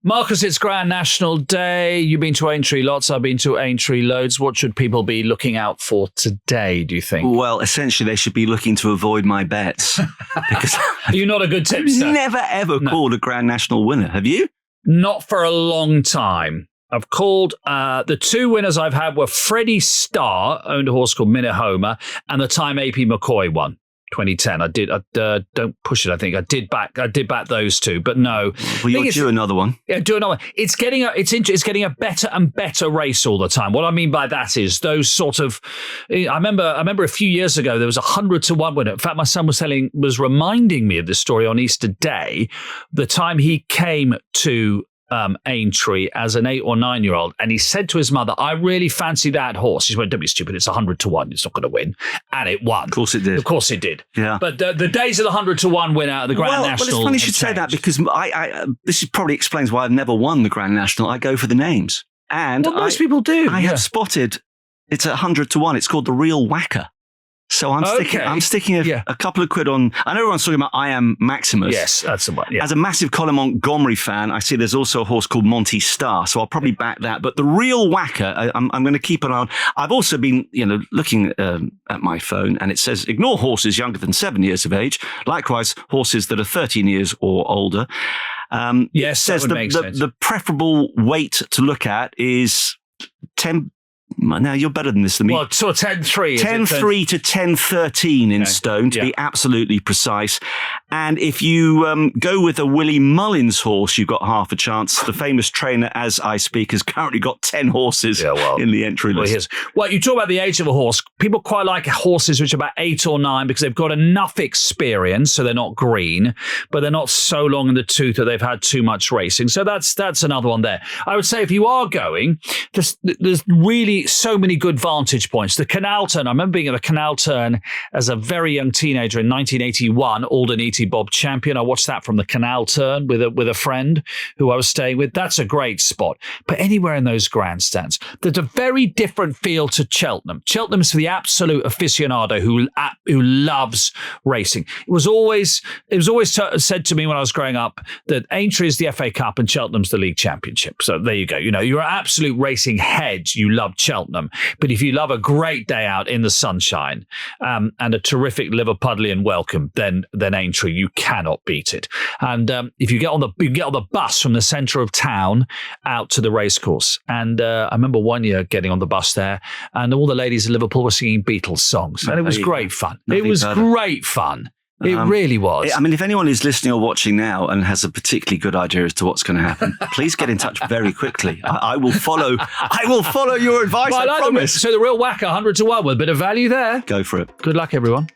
Marcus, it's Grand National Day. You've been to Aintree lots. I've been to Aintree loads. What should people be looking out for today, do you think? Well, essentially, they should be looking to avoid my bets. Because You're not a good tipster. I've never, ever called a Grand National winner. Have you? Not for a long time. I've called, the two winners I've had were Freddie Starr, owned a horse called Minahoma, and the time AP McCoy won. 2010. I don't push it. I think I did back those two, but no. Well, you'll do another one. Yeah, do another one. It's getting a better and better race all the time. What I mean by that is those sort of. I remember a few years ago there was 100-1 winner. In fact, my son was reminding me of this story on Easter Day, the time he came to Aintree as an 8 or 9 year old, and he said to his mother, "I really fancy that horse." She went, "Don't be stupid, it's 100-1, it's not going to win," and it won. Of course it did. Yeah, but the days of the 100-1 winner at the Grand National. Well, it's funny you should say that, because this probably explains why I've never won the Grand National. I go for the names, and most people do. I have spotted it's 100-1. It's called the Real Whacker. So I'm sticking a couple of quid on. I know everyone's talking about I Am Maximus. Yes, that's the one. Yeah. As a massive Colin Montgomery fan, I see there's also a horse called Monty Star, so I'll probably back that. But the Real Whacker, I'm going to keep an eye on. I've also been, looking at my phone, and it says ignore horses younger than 7 years of age. Likewise, horses that are 13 years or older. Yes, it says that would make sense. The preferable weight to look at is 10. Now, you're better than this than me. Well, so 10-3. 10-3 to 10-13 in stone, to be absolutely precise. And if you go with a Willie Mullins horse, you've got half a chance. The famous trainer, as I speak, has currently got 10 horses in the entry list. Well, you talk about the age of a horse. People quite like horses which are about 8 or 9 because they've got enough experience, so they're not green, but they're not so long in the tooth that they've had too much racing. So that's another one there. I would say if you are going, there's really so many good vantage points. The Canal Turn, I remember being at the Canal Turn as a very young teenager in 1981, Aldenite Bob Champion. I watched that from the Canal Turn with a friend who I was staying with. That's a great spot. But anywhere in those grandstands, there's a very different feel to Cheltenham. Cheltenham's for the absolute aficionado who loves racing. It was always said to me when I was growing up that Aintree is the FA Cup and Cheltenham's the League Championship. So there you go. You're an absolute racing head. You love Cheltenham. But if you love a great day out in the sunshine and a terrific Liverpudlian welcome, then Aintree, you cannot beat it. And if you get on the bus from the centre of town out to the racecourse. And I remember one year getting on the bus there, and all the ladies in Liverpool were singing Beatles songs, and it was great fun. Great fun. It really was. I mean, if anyone is listening or watching now and has a particularly good idea as to what's going to happen, please get in touch very quickly. I will follow your advice. I promise. So the Real Whacker, 100-1 with a bit of value there. Go for it. Good luck, everyone.